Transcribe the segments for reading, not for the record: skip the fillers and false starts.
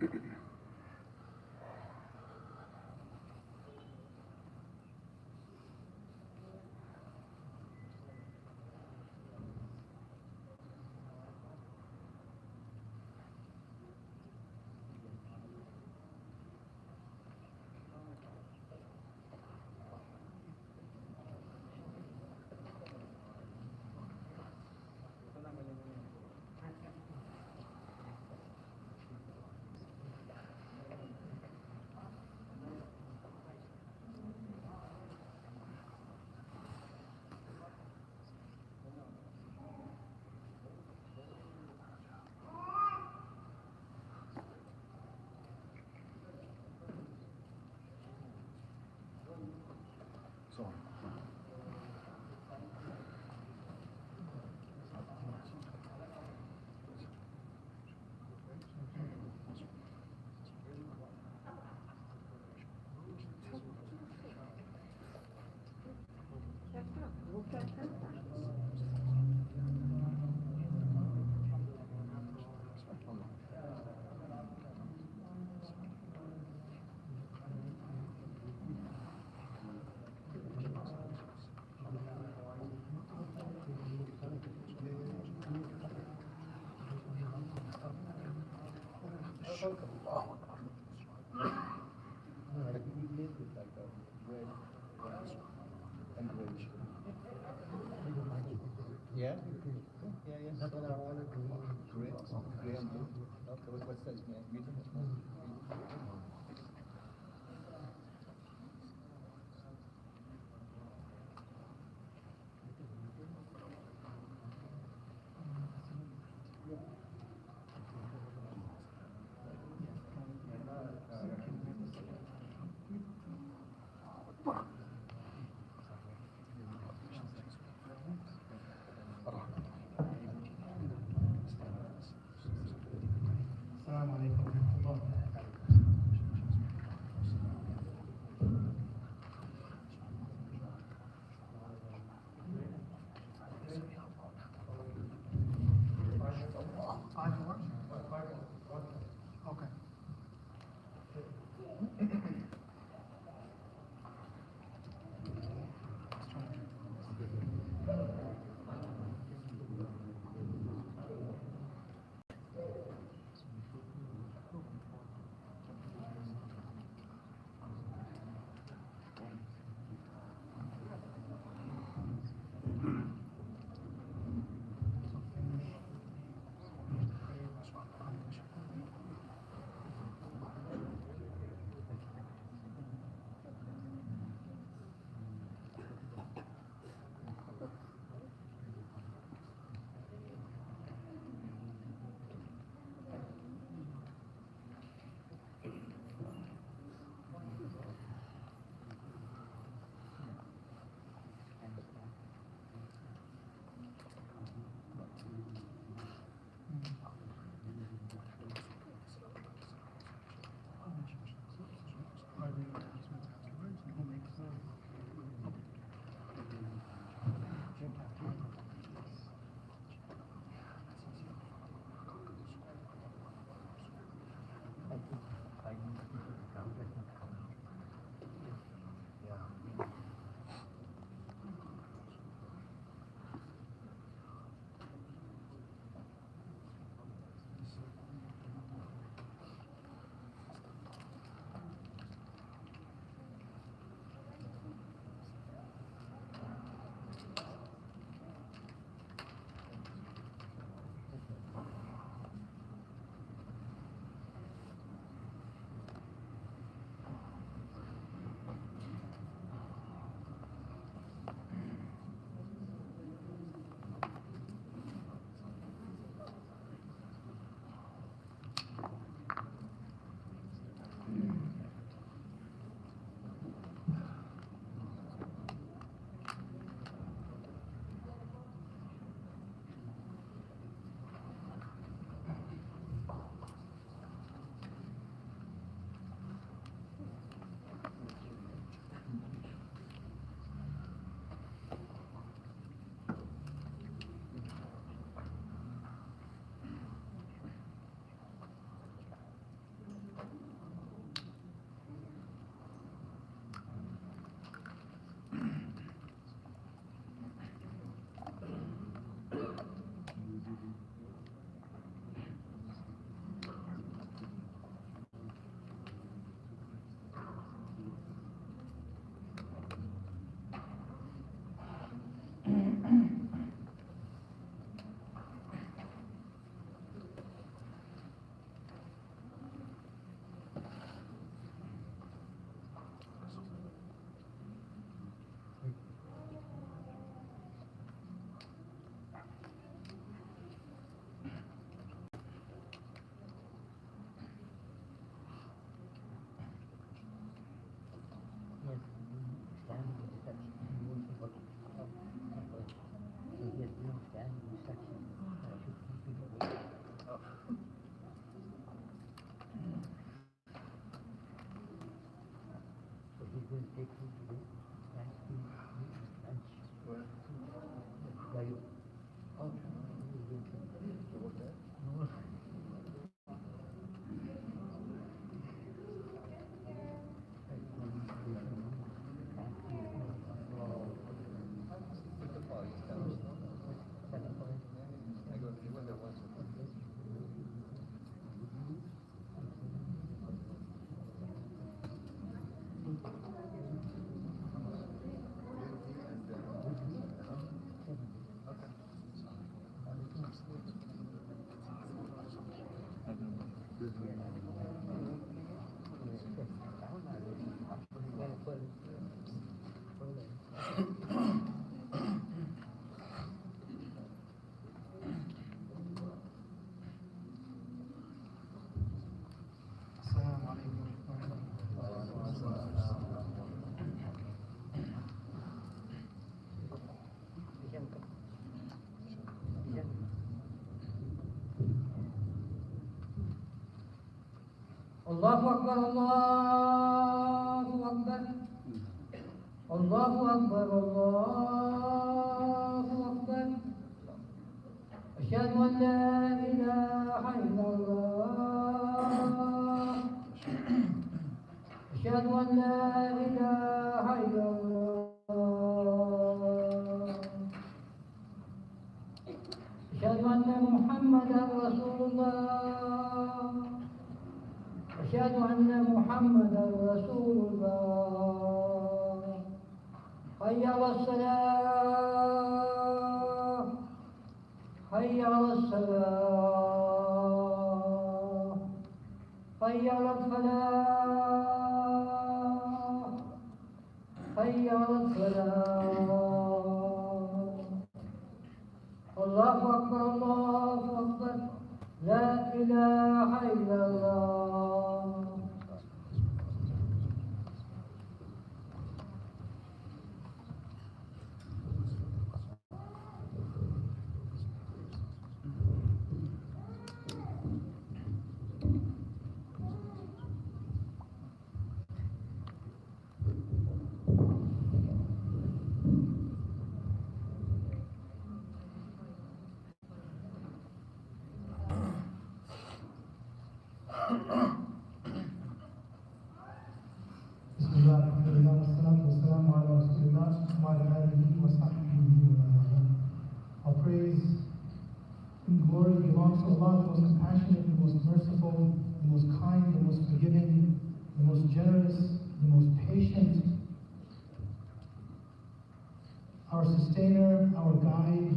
Yeah, yeah. That's what I wanted to gray and blue. Okay, what's that? Medium? السلام عليكم ورحمة الله. Okay. Where? What's that? It's the park, it's down. He went there once. Assalamu alaikum warahmatullahi. Allahu Akbar, Allahu Akbar, Allahu Akbar, Allahu Akbar. Asyhadu an la ilaha illallah. Asyhadu an la ilaha illallah. Asyhadu anna Muhammadan Rasulullah. أشهد أن محمدا رسول الله. حي على الصلاة، حي على الصلاة، حي على الفلاح، حي على الفلاح. الله أكبر، الله أكبر، لا إله إلا الله. Bismillah, alhamdulillah, wassalatu wassalamu ala rasulillah wa ala alihi wa sahbihi wa man wala. All praise and glory belongs to Allah, the most compassionate, the most merciful, the most kind, the most forgiving, the most generous, the most patient, our sustainer, our guide,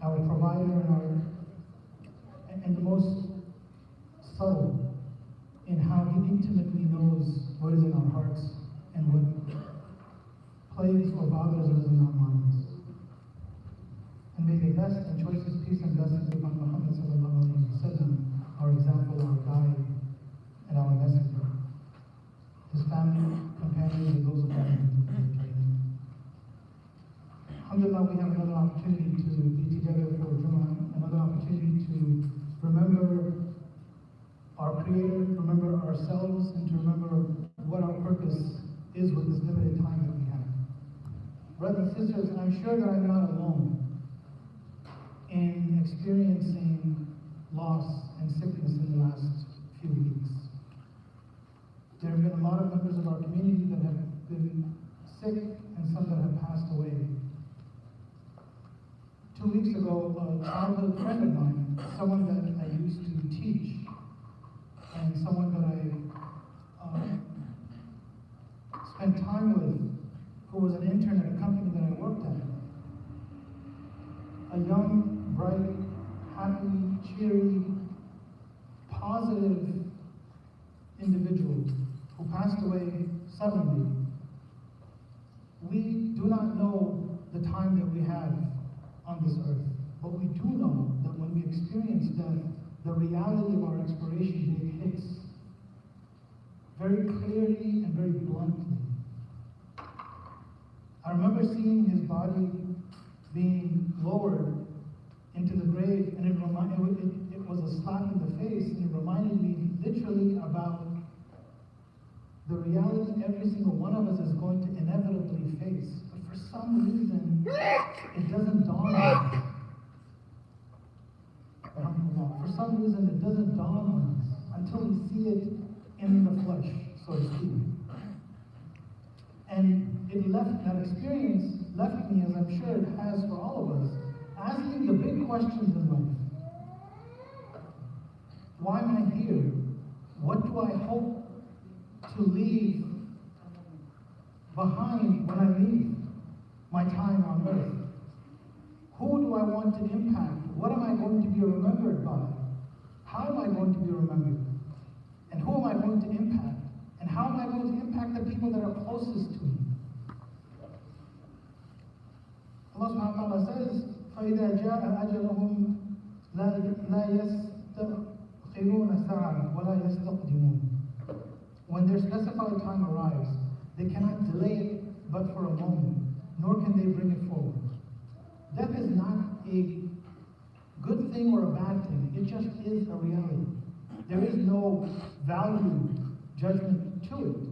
our provider, and the most subtle in how He intimately knows what is in our hearts and what plagues or bothers us in our minds. And may the best and choicest peace and blessings be upon Muhammad sallallahu alaihi wasallam, our example, our guide, and our messenger, his family, companions, and those of us who Alhamdulillah, we have another opportunity to be together for Jum'ah, another opportunity to remember our Creator, remember ourselves, and to remember what our purpose is with this limited time that we have. Brothers and sisters, I'm sure that I'm not alone in experiencing loss and sickness in the last few weeks. There have been a lot of members of our community that have been sick and some that have passed away. 2 weeks ago, a childhood friend of mine, someone that I used to teach, and someone that I spent time with, who was an intern at a company that I worked at. A young, bright, happy, cheery, positive individual who passed away suddenly. We do not know the time that we have on this earth, but we do know that when we experience death, the reality of our expiration date hits very clearly and very bluntly. I remember seeing his body being lowered into the grave, and it was a slap in the face, and it reminded me literally about the reality every single one of us is going to inevitably face. But for some reason, it doesn't dawn on us. For some reason, it doesn't dawn on us until we see it in the flesh, so to speak. And that experience left me, as I'm sure it has for all of us, asking the big questions in life. Why am I here? What do I hope to leave behind when I leave my time on earth? Who do I want to impact? What am I going to be remembered by? How am I going to be remembered? And who am I going to impact? And how am I going to impact the people that are closest to me? Allah subhanahu wa ta'ala says, فَإِذَا جَاءَ أَجَلُهُمْ لَا يَسْتَأْخِرُونَ سَاعَةً وَلَا يَسْتَقْدِمُونَ. When their specified time arrives, they cannot delay it but for a moment, nor can they bring it forward. Death is not a good thing or a bad thing. It just is a reality. There is no value judgment to it,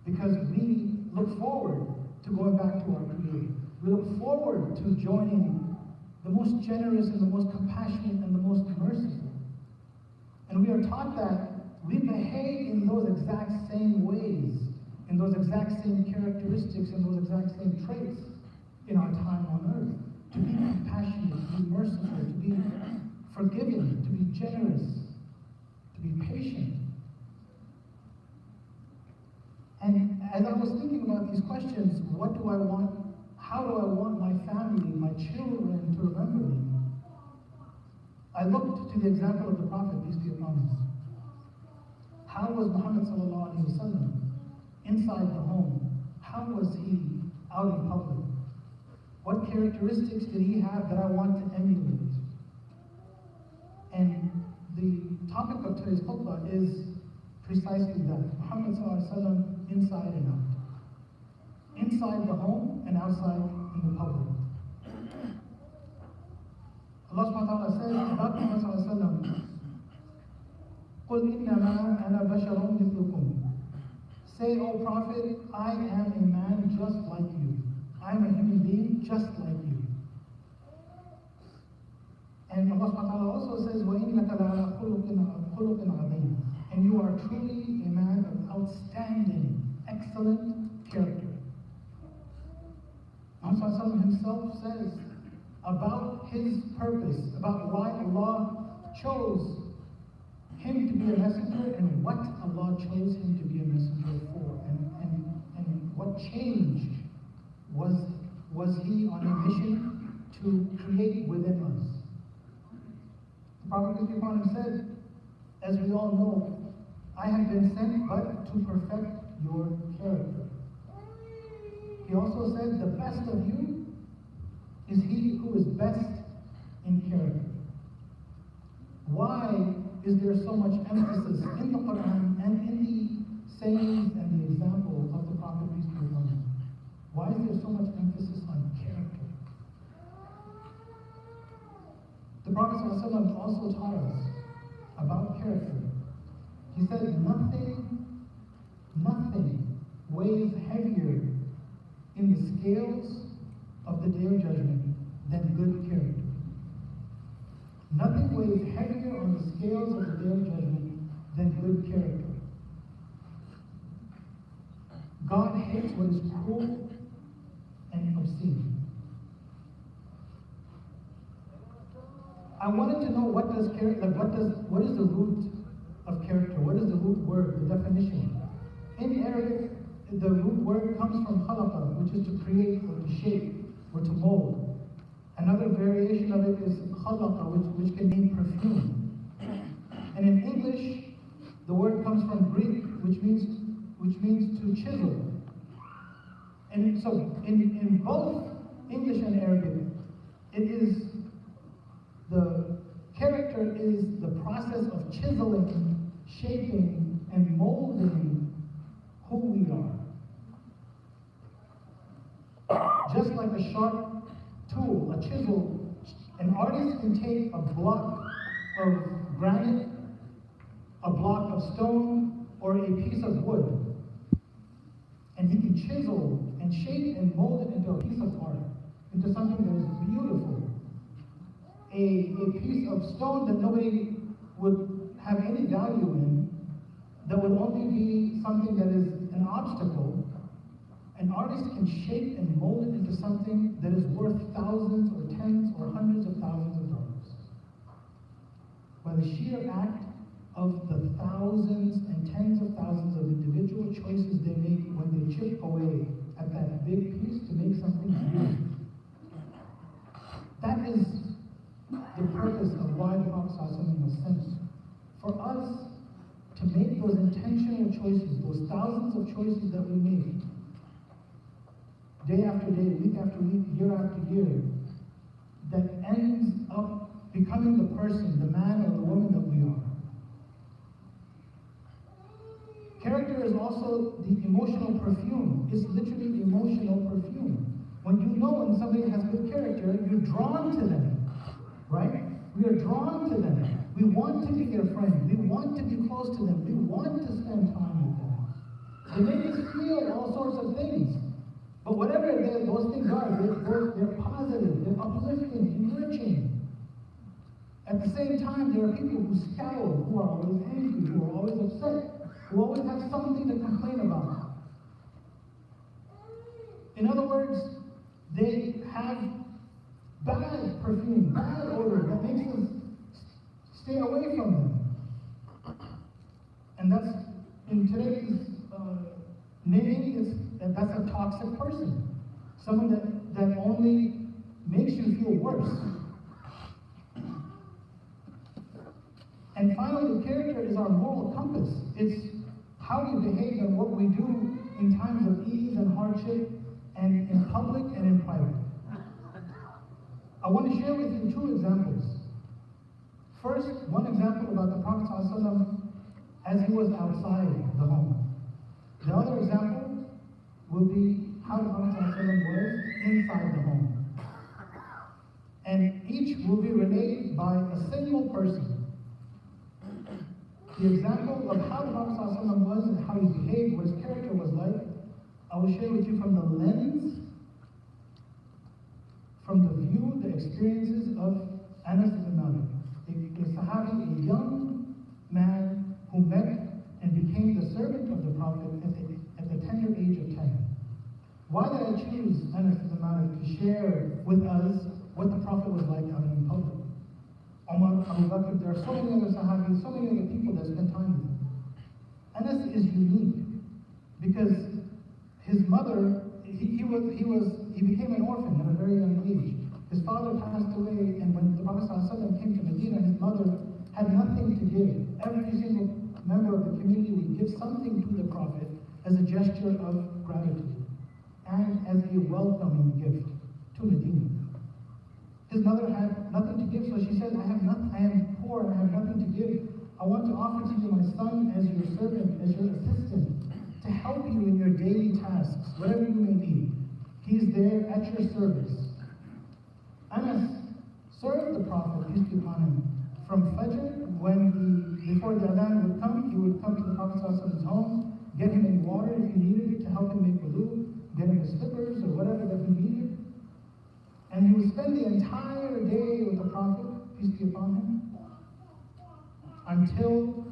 because we look forward to going back to our Creator. We look forward to joining the most generous and the most compassionate and the most merciful. And we are taught that we behave in those exact same ways, in those exact same characteristics, and those exact same traits in our time on earth. To be compassionate, to be merciful, to be forgiving, to be generous, to be patient. And as I was thinking about these questions, what do I want? How do I want my family, my children to remember me? I looked to the example of the Prophet, peace be upon him. How was Muhammad sallallahu alaihi wasallam inside the home? How was he out in public? What characteristics did he have that I want to emulate? And the topic of today's khutbah is precisely that. Muhammad sallallahu alaihi wasallam inside and out. Inside the home and outside in the public. Allah subhanahu wa ta'ala says about Muhammad sallallahu alaihi wasallam, قُلْ إِنَّمَا أَنَا بَشَرٌ مِثْلُكُمْ. Say, O Prophet, I am a man just like you. I'm a human being just like you. And Allah subhanahu wa ta'ala also says, وَإِنَّكَ لَعَلَى خُلُقٍ عَظِيمٍ. And you are truly a man of outstanding, excellent character. Muhammad himself says about his purpose, about why Allah chose him to be a messenger and what Allah chose him to be a messenger for, and what change was he on a mission to create within us. The Prophet peace be upon him said, as we all know, I have been sent but to perfect your character. He also said, the best of you is he who is best in character. Why is there so much emphasis in the Quran and in the sayings and the example of the Prophet, peace be upon him? Why is there so much emphasis on character? The Prophet ﷺ also taught us about character. He said, nothing weighs heavier in the scales of the day of judgment than good character. Nothing weighs heavier on the scales of the day of judgment than good character. God hates what is cruel and obscene. I wanted to know what is the root of character? What is the root word, the definition? In Arabic, the root word comes from khalaqa, which is to create or to shape or to mold. Another variation of it is khalaqa, which can mean perfume. And in English, the word comes from Greek, which means to chisel. And so in both English and Arabic, the character is the process of chiseling, shaping, and molding who we are. Just like a sharp tool, a chisel, an artist can take a block of granite, a block of stone, or a piece of wood, And he can chisel and shape and mold it into a piece of art, into something that is beautiful. A piece of stone that nobody would have any value in, that would only be something that is an obstacle. An artist can shape and mold it into something that is worth thousands or tens or hundreds of thousands of dollars. By the sheer act of the thousands and tens of thousands of individual choices they make when they chip away at that big piece to make something beautiful. That is the purpose of why the Prophet ﷺ was sent. For us to make those intentional choices, those thousands of choices that we make, day after day, week after week, year after year, that ends up becoming the person, the man or the woman that we are. Character is also the emotional perfume. It's literally emotional perfume. When you know when somebody has good character, you're drawn to them, right? We are drawn to them. We want to be their friend. We want to be close to them. We want to spend time with them. They make us feel all sorts of things. But whatever those things are, they're positive, they're uplifting, enriching. At the same time, there are people who scowl, who are always angry, who are always upset, who always have something to complain about. In other words, they have bad perfume, bad odor that makes us stay away from them. And that's, in today's naming, that's a toxic person. Someone that only makes you feel worse. And finally, character is our moral compass. It's how we behave and what we do in times of ease and hardship, and in public and in private. I want to share with you two examples. First, one example about the Prophet ﷺ as he was outside the home. The other example will be how the Prophet ﷺ was inside the home. And each will be related by a single person. The example of how the Prophet ﷺ was and how he behaved, what his character was like, I will share with you from the lens, from the view, the experiences of Anas ibn Malik, a Sahabi, a young man who met and became the servant of the Prophet at the tender age of 10. Why did I choose Anas ibn Malik to share with us what the Prophet was like out in public? Umar, Abu Bakr, there are so many other Sahabis, so many other people that spend time with him. Anas is unique because his mother, he became an orphan at a very young age. His father passed away, and when the Prophet ﷺ came to Medina, his mother had nothing to give. Every single member of the community would give something to the Prophet as a gesture of gratitude and as a welcoming gift to Medina. His mother had nothing to give, so she said, I am poor and I have nothing to give. I want to offer to you my son as your servant, as your assistant, to help you in your daily tasks, whatever you may need. He's there at your service. Anas served the Prophet, peace be upon him, from Fajr, before the Adhan would come, he would come to the Prophet's home, get him any water if he needed it to help him make wudu, get him his slippers or whatever that he needed. And he would spend the entire day with the Prophet, peace be upon him, until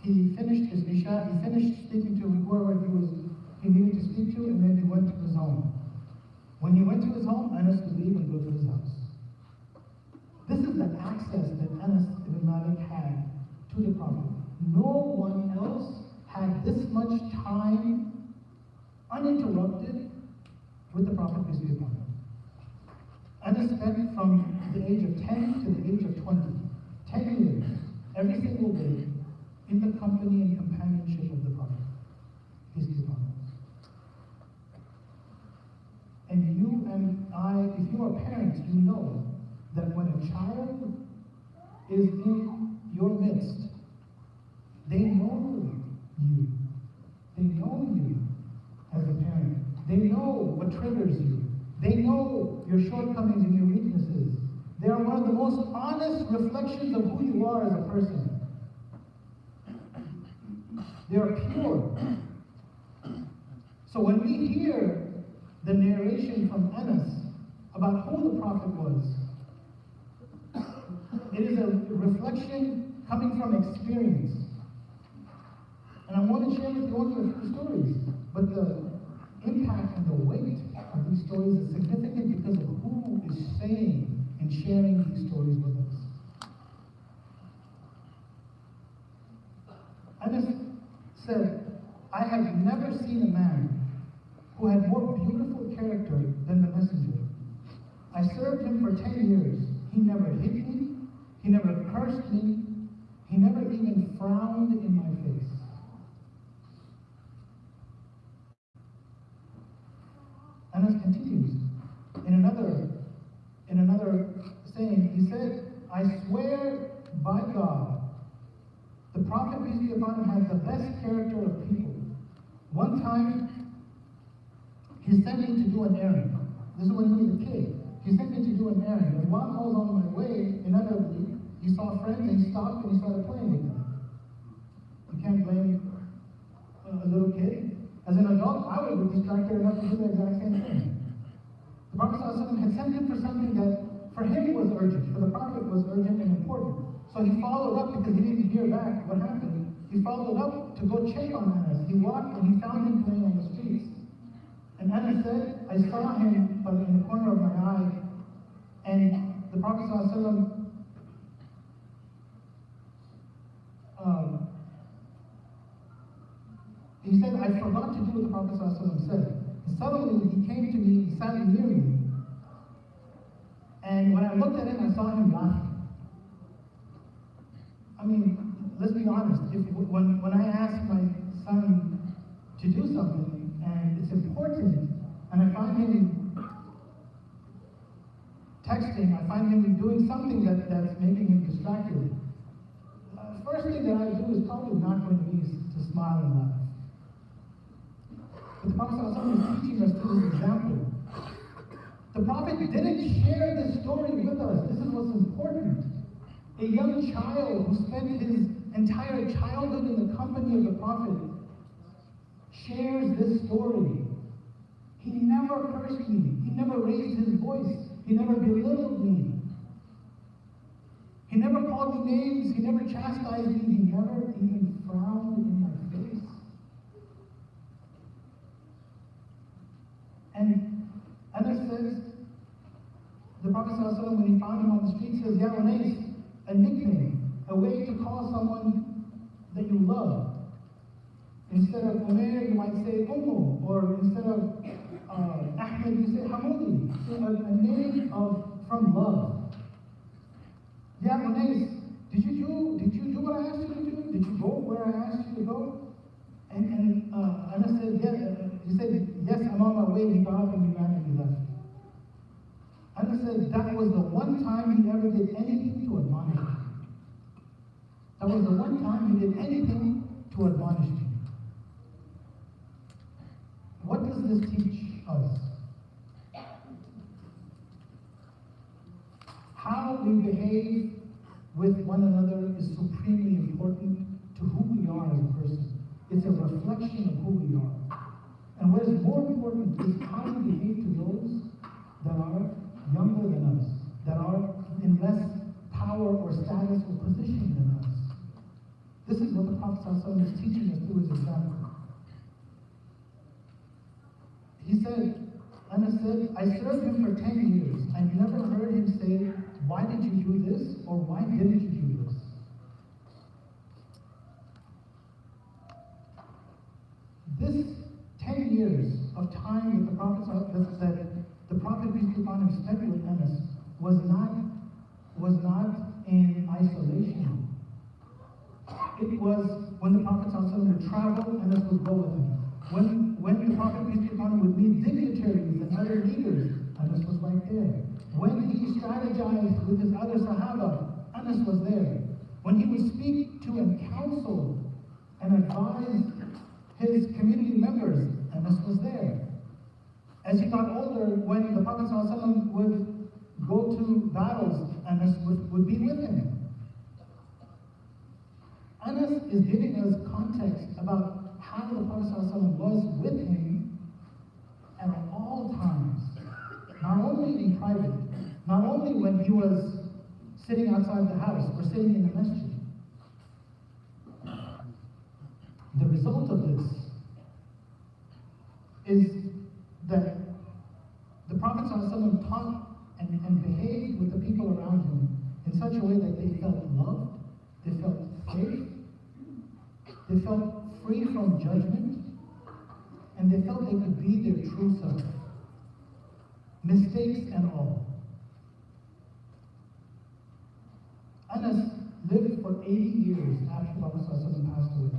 he finished his Isha, he finished speaking to whoever he needed to speak to, and then he went to his home. When he went to his home, Anas would leave and go to his house. This is the access that Anas ibn Malik had to the Prophet. No one else had this much time uninterrupted with the Prophet, peace be upon him. Anas spent from the age of 10 to the age of 20, 10 years, every single day, in the company and companionship of the Prophet, peace be upon him. And you and I, if you are parents, you know that when a child is in your midst, they know you. They know you as a parent. They know what triggers you. They know your shortcomings and your weaknesses. They are one of the most honest reflections of who you are as a person. They are pure. So when we hear the narration from Anas about who the Prophet was, it is a reflection coming from experience. And I want to share with you only a few stories, but the impact and the weight of these stories is significant because of who is saying and sharing these stories with us. Anas said, I have never seen a man who had more beautiful character than the messenger. I served him for 10 years. He never hit me, he never cursed me, he never even frowned in my face. Anas continues in another saying, he said, I swear by God, the Prophet, peace be upon him, has the best character of people. One time, he sent me to do an errand. This is when he was a kid. He sent me to do an errand. And while I was on my way, inevitably, he saw friends and he stopped and he started playing with them. You can't blame a little kid. As an adult, I would be distracted enough to do the exact same thing. The Prophet ﷺ had sent him for something that for him was urgent, for the Prophet was urgent and important. So he followed up because he didn't hear back what happened. He followed up to go check on Anas. He walked and he found him playing on the streets. And Anas said, I saw him in the corner of my eye, and the Prophet ﷺ he said, I forgot to do what the Prophet ﷺ said. And suddenly he came to me, he sat near me, and when I looked at him, I saw him laughing. I mean, let's be honest, when I ask my son to do something, and it's important, and I find him texting, I find him doing something that's making him distracted, first thing that I do is probably not going to be to smile and laugh. But the Prophet ﷺ is teaching us through this example. The Prophet didn't share this story with us. This is what's important. A young child who spent his entire childhood in the company of the Prophet shares this story. He never cursed me. He never raised his voice. He never belittled me. He never called me names. He never chastised me. He never even frowned in my face. And Anas says, the Prophet ﷺ, when he found him on the street, says, Ya Unais, a nickname, a way to call someone that you love. Instead of Umair, you might say Ummu, or instead of Ahmed, you say Hamoudi. So a name from love. Ya Unais, did you do what I asked you to do? Did you go where I asked you to go? And Anas said, yes. He said, yes, I'm on my way. He got up and he ran and he left. Anas said that was the one time he ever did anything to admonish me. That was the one time he did anything to admonish me. What does this teach us? How we behave with one another is supremely important to who we are as a person. It's a reflection of who we are. And what is more important is how we behave to those that are younger than us, that are in less power or status or position than us. This is what the Prophet ﷺ is teaching us through his example. He said, Anas said, I served him for 10 years. I never heard him say, why did you do this? Or why didn't you do this? This 10 years of time that the Prophet, peace be upon him, spent with Anas was not in isolation. It was when the Prophet would travel, Anas would go with him. When the Prophet, peace be upon him, would meet dignitaries and other leaders, Anas was right there. When he strategized with his other Sahaba, Anas was there. When he would speak to and counsel and advise his community members, Anas was there. As he got older, when the Prophet ﷺ would go to battles, Anas would be with him. Anas is giving us context about how the Prophet ﷺ was with him at all times, not only in private, not only when he was sitting outside the house or sitting in the masjid. The result of this is that the Prophet ﷺ taught and behaved with the people around him in such a way that they felt loved, they felt safe, they felt free from judgment, and they felt they could be their true self, mistakes and all. Anas lived for 80 years after Prophet ﷺ passed away.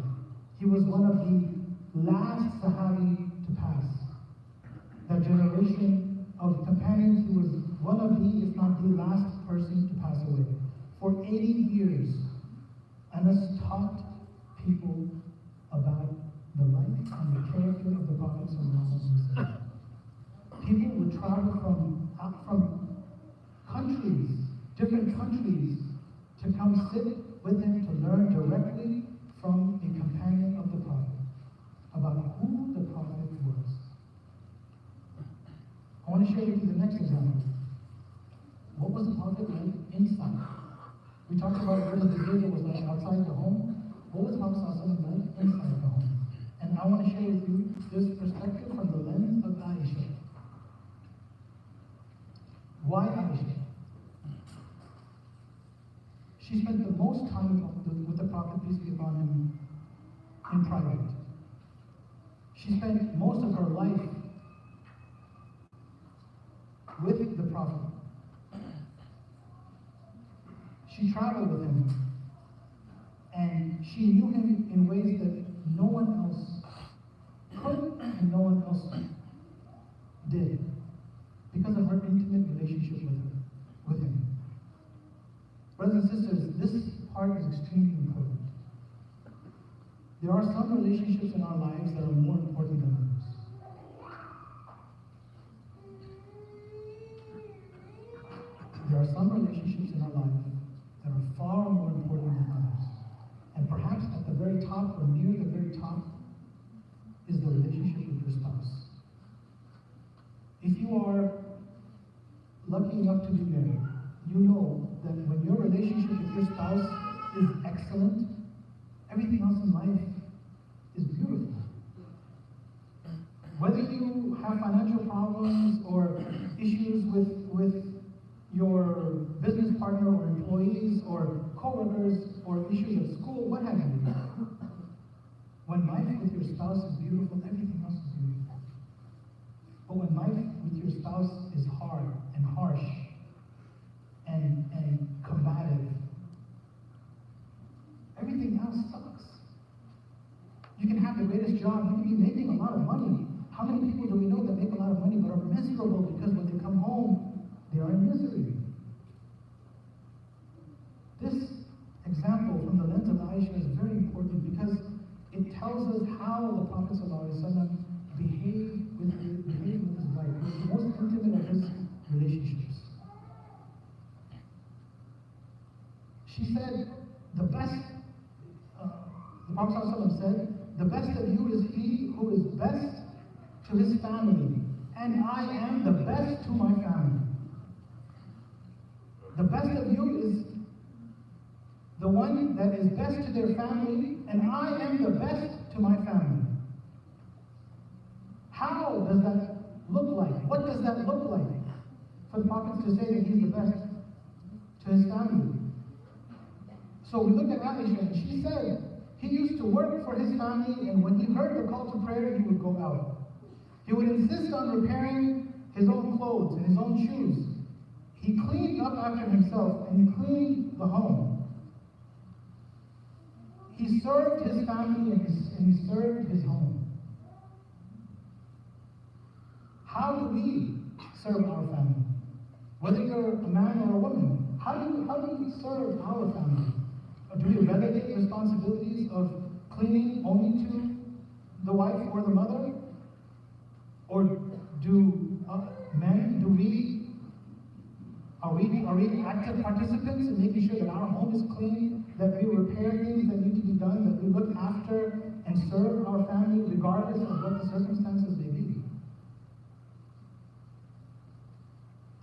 He was one of the last Sahabi to pass. That generation of companions, he was one of the, if not the last person to pass away. For 80 years, Anas taught people about the life and the character of the Prophet ﷺ. People would travel from countries, different countries, to come sit with him to learn directly from a companion of the Prophet about who the Prophet was. I want to share with you the next example. What was the Prophet like inside? We talked about what his behavior was like outside the home. What was the Prophet like inside the home? And I want to share with you this perspective from the lens of Aisha. Why Aisha? She spent the most time with the Prophet, peace be upon him, in private. She spent most of her life with the Prophet. She traveled with him, and she knew him in ways that no one else could and no one else did, because of her intimate relationship with him. Brothers and sisters, this part is extremely important. There are some relationships in our lives that are more important than others. There are some relationships in our life that are far more important than others. And perhaps at the very top or near the very top is the relationship with your spouse. If you are lucky enough to be married, you know that when your relationship with your spouse is excellent, everything else in life is beautiful. Whether you have financial problems or issues with your business partner or employees or co-workers or issues at school, what have you. When life with your spouse is beautiful, everything else is beautiful. But when life with your spouse is hard and harsh and combative, everything else sucks. You can have the greatest job, you can be making a lot of money. How many people do we know that make a lot of money but are miserable because when they come home, they are in misery? This example from the lens of Aisha is very important because it tells us how the Prophet ﷺ behaved with his wife. It was the most intimate of his relationships. She said, the Prophet ﷺ said, the best of you is he who is best to his family, and I am the best to my family. The best of you is the one that is best to their family, and I am the best to my family. How does that look like? What does that look like for the Prophet to say that he's the best to his family? So we look at Aisha, and she said he used to work for his family, and when he heard the call to prayer, he would go out. He would insist on repairing his own clothes and his own shoes. He cleaned up after himself, and he cleaned the home. He served his family and he served his home. How do we serve our family? Whether you're a man or a woman, how do we serve our family? Or do we relegate responsibilities of cleaning only to the wife or the mother? Or are we active participants in making sure that our home is clean, that we repair things that need to be done, that we look after and serve our family regardless of what the circumstances may be?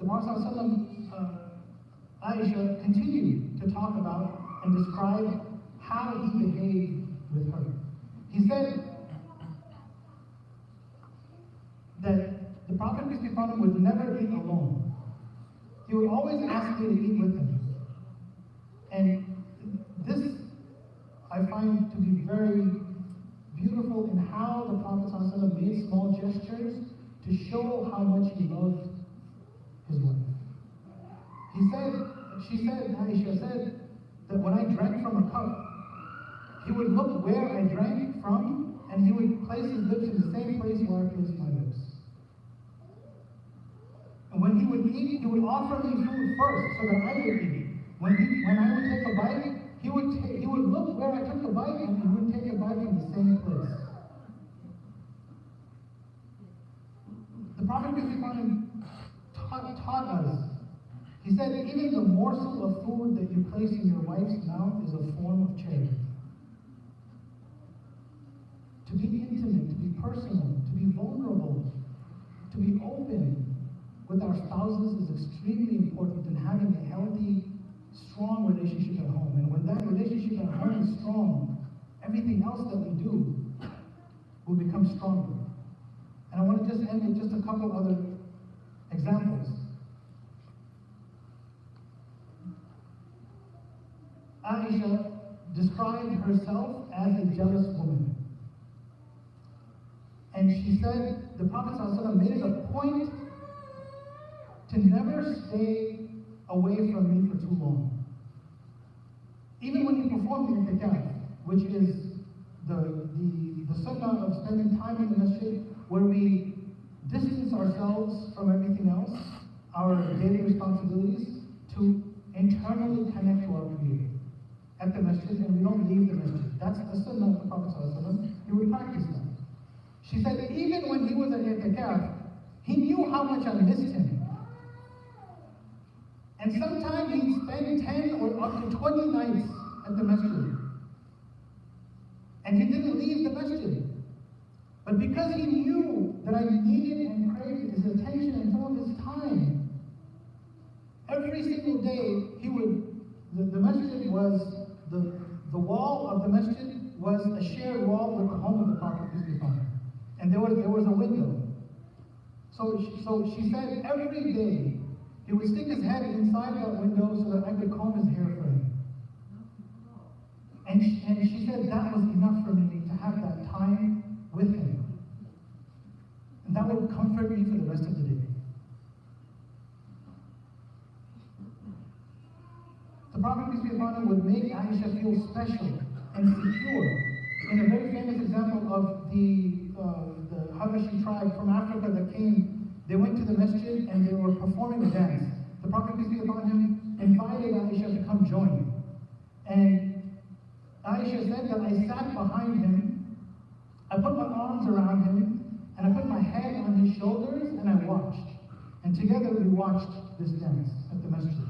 the Prophet Aisha continued to talk about and describe how he behaved with her. He said that the Prophet, peace be upon him, would never eat alone. He would always ask me to eat with him. And this I find to be very beautiful in how the Prophet ﷺ made small gestures to show how much he loved his wife. Aisha said that when I drank from a cup, he would look where I drank from, and he would place his lips in the same place where I placed my lips. And when he would eat, he would offer me food first so that I would eat. When I would take a bite, he would look where I took the bite, and he would take a bite from the same place. The Prophet taught us. He said, even the morsel of food that you place in your wife's mouth is a form of charity. To be intimate, to be personal, to be vulnerable, to be open with our spouses is extremely important in having a healthy, strong relationship at home. And when that relationship at home is strong, everything else that we do will become stronger. And I want to just end with just a couple other examples. Aisha described herself as a jealous woman. And she said the Prophet ﷺ made it a point to never stay away from me for too long. Even when he performed the i'tikaf, which is the sunnah of spending time in the masjid, where we distance ourselves from everything else, our daily responsibilities, to internally connect to our Creator at the masjid, and we don't leave the masjid. That's the sunnah of the Prophet ﷺ. He would practice that. She said even when he was at i'tikaf, he knew how much I missed him. And sometimes he'd spend 10 or up to 20 nights at the masjid. And he didn't leave the masjid. But because he knew that I needed and craved his attention and some of his time, every single day the masjid was, the wall of the masjid was a shared wall with the home of the Prophet, peace be upon him. And there was a window. So she said every day he would stick his head inside that window so that I could comb his hair for him. And she said that was enough for me to have that time with him. And that would comfort me for the rest of the day. The Prophet, peace be upon him, would make Aisha feel special and secure. In a very famous example of the Habashi tribe from Africa that came, they went to the masjid and they were performing a dance. The Prophet, peace be upon him, invited Aisha to come join. And Aisha said that I sat behind him, I put my arms around him, and I put my head on his shoulders, and I watched. And together we watched this dance at the masjid.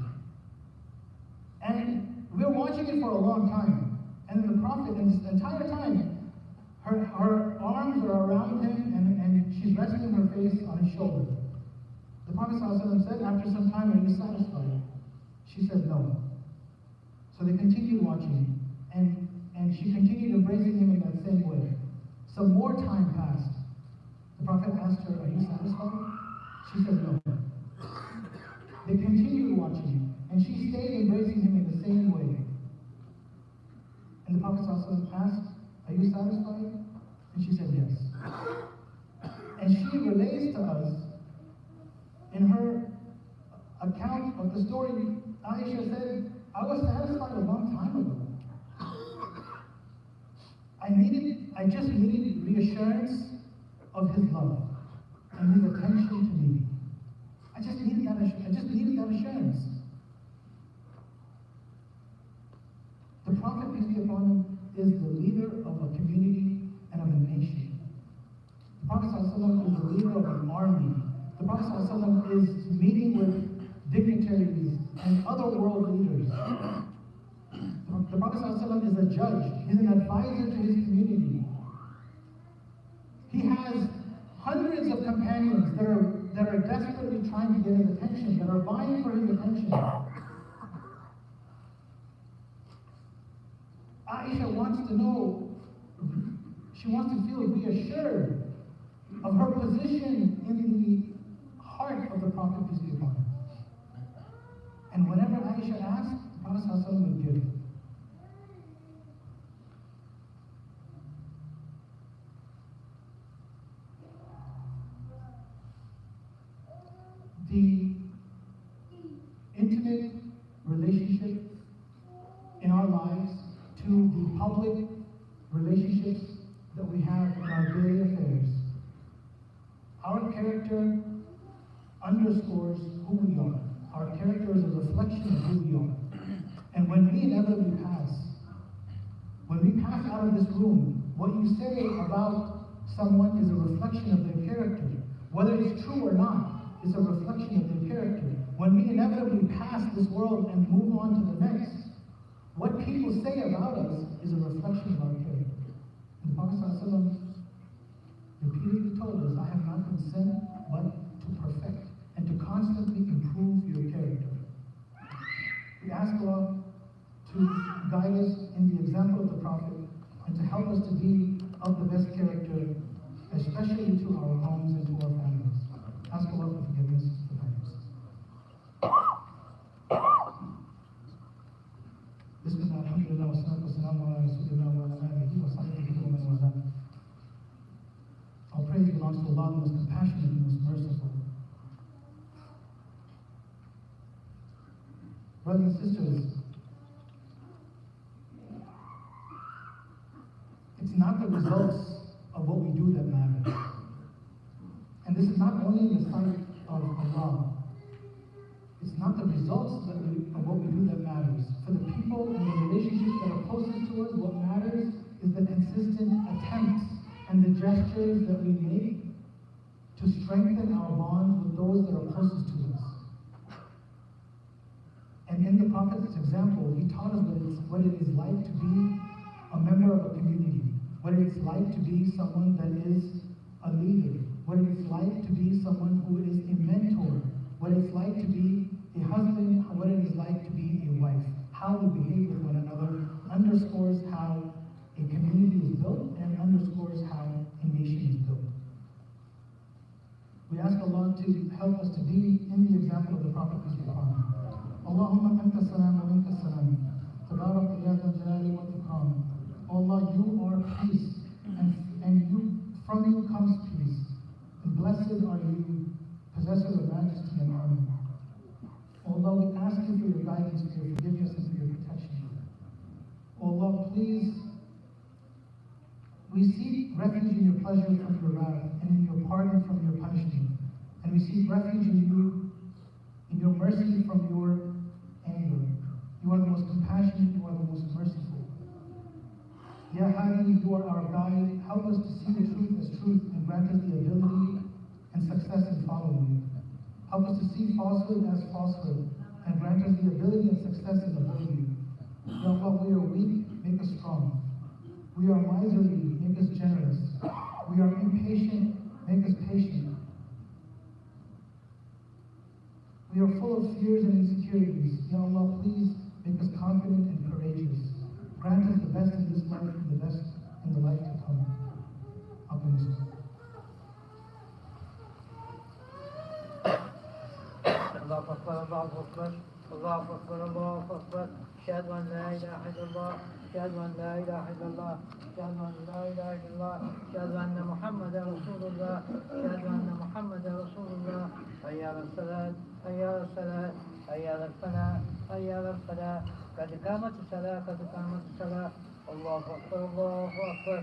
And we were watching it for a long time. And the Prophet, in this entire time, her arms are around him, and she's resting her face on his shoulder. The Prophet ﷺ said, after some time, are you satisfied? She said, no. So they continued watching, and she continued embracing him in that same way. Some more time passed. The Prophet asked her, are you satisfied? She said, no. They continued watching, and she stayed embracing him in the same way. And the Prophet ﷺ asked, are you satisfied? And she said, yes. And she relates to us, in her account of the story, Aisha said, I was satisfied a long time ago. I just needed reassurance of his love and his attention to me. I just needed that assurance. The Prophet, peace be upon him, is the leader of a community and of a nation. The Prophet ﷺ is the leader of an army. The Prophet ﷺ is meeting with dignitaries and other world leaders. The Prophet ﷺ is a judge. He's an advisor to his community. He has hundreds of companions that are desperately trying to get his attention, that are vying for his attention. Aisha wants to know, she wants to feel reassured of her position in the heart of the Prophet, peace be upon him. And whenever Aisha asked, the Prophet ﷺ would give. The intimate relationship in our lives to the public relationships that we have in our daily affairs. Our character underscores who we are. Our character is a reflection of who we are. And when we inevitably pass out of this room, what you say about someone is a reflection of their character. Whether it's true or not, it's a reflection of their character. When we inevitably pass this world and move on to the next, what people say about us is a reflection of our character. And the Prophet ﷺ repeatedly told us, I have not been sent but to perfect and to constantly improve your character. We ask Allah to guide us in the example of the Prophet and to help us to be of the best character, especially to our homes and to our families. Ask Allah for forgiveness for kindness. Bismillah, alhamdulillah, wa salatu wa salamu ala rasulillah wa ala alihi wa sahbihi wa man wala. All praise belongs to Allah, the most compassionate and most merciful. Brothers and sisters, it's not the results of what we do that matter. And this is not only in the sight of Allah. It's not the results of what we do that matters. For the people and the relationships that are closest to us, what matters is the consistent attempts and the gestures that we make to strengthen our bonds with those that are closest to us. And in the Prophet's example, he taught us what it is like to be a member of a community, what it is like to be someone that is a leader, what it is like to be someone who is a mentor, what it's like to be a husband, what it is like to be a wife. How we behave with one another underscores how a community is built and underscores how a nation is built. We ask Allah to help us to be in the example of the Prophet, peace be upon him. Allahumma anta salam wa minka salam. Tabarak ya dhal jalali wal ikram. Allah, you are peace, and from you comes peace. And blessed are you, possessor of majesty and honor. Allah, we ask you for your guidance, for your forgiveness, and for your protection. Allah, please, we seek refuge in your pleasure from your wrath, and in your pardon from your punishment. And we seek refuge in you, in your mercy from your anger. You are the most compassionate, you are the most merciful. Ya Hadi, you are our guide. Help us to see the truth as truth and grant us the ability and success in following you. Help us to see falsehood as falsehood and grant us the ability and success in avoiding you. Ya Allah, we are weak, make us strong. We are miserly, make us generous. We are impatient, make us patient. We are full of fears and insecurities. Ya Allah, please make us confident and courageous. Grant us the best in this life and the best in the life to come. Amen. الله أكبر الله أكبر الله أكبر الله أكبر أشهد أن لا إله إلا الله أشهد أن لا إله إلا الله أشهد أن لا إله إلا الله أشهد أن محمدا رسول الله أشهد أن محمدا رسول الله حي على الصلاة حي على الصلاة حي على الفلاح حي على الفلاح قد قامت الصلاة قد قامت الصلاة الله أكبر الله أكبر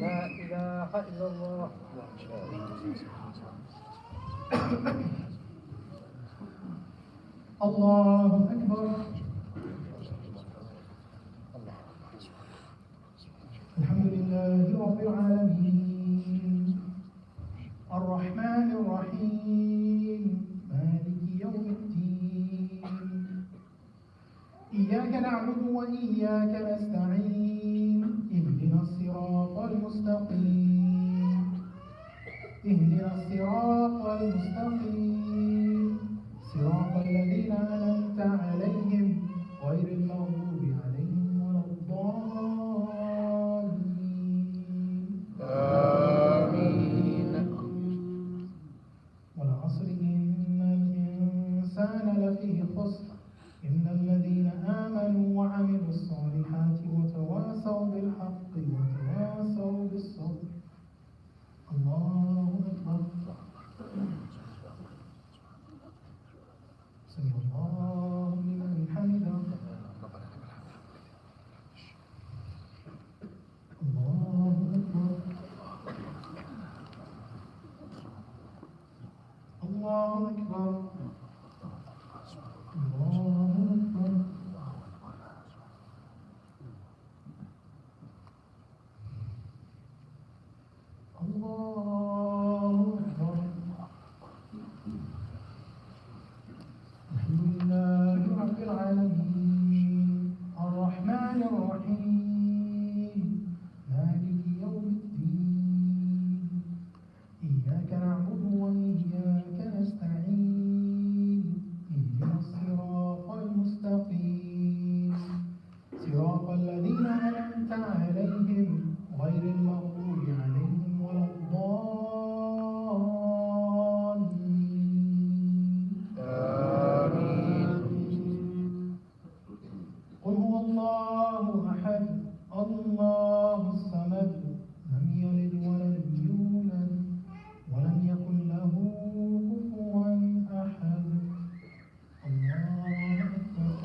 لا إله إلا الله. Allahu Akbar. Alhamdulillahi Rabbil Alameen. Ar-Rahman Ar-Rahim. Maliki Yawmiddin. Iyyaka na'budu wa iyyaka nasta'in. Ihdina as-sirata al-mustaqim. اهدنا الصراط المستقيم صراط الذين أنعمت عليهم غير المغضوب عليهم ولا الضالين آمين. والعصر إن الإنسان لفي خسر إلا الذين آمنوا وعملوا الصالحات وتواصوا بالحق وتواصوا بالصبر. الله أكبر. سمع الله لمن حمده. الله أكبر. الله أكبر. الله أكبر. الله أكبر. الحمد لله رب العالمين الرحمن الرحيم مالك يوم الدين إياك نعبد وإياك نستعين اهدنا الصراط المستقيم صراط الذين أنعمت عليهم غير المغضوب عليهم ولا الضالين. قل هو الله أحد الله الصمد لم يلد ولم يولد ولم يكن له كفوا أحد. الله أكبر.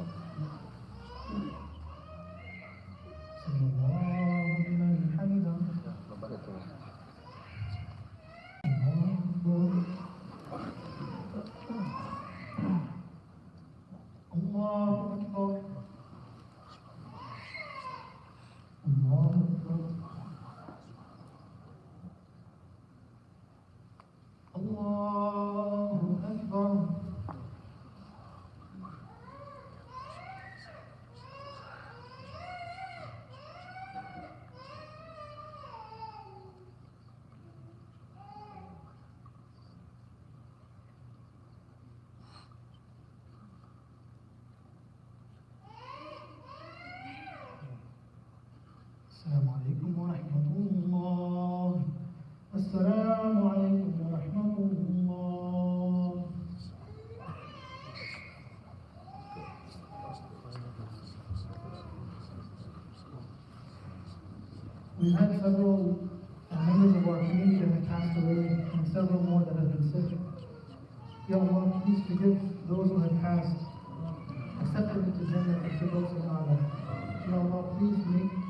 سمع الله لمن حمده. الله أكبر. الله أكبر. الله أكبر. الله أكبر. السلام عليكم ورحمة الله. السلام عليكم ورحمة الله. We've had several members of our community that have passed away and several more that have been sick. Ya Allah, please forgive those who have passed, accept them into Jannah and Firdaus al-A'la. Ya Allah, please make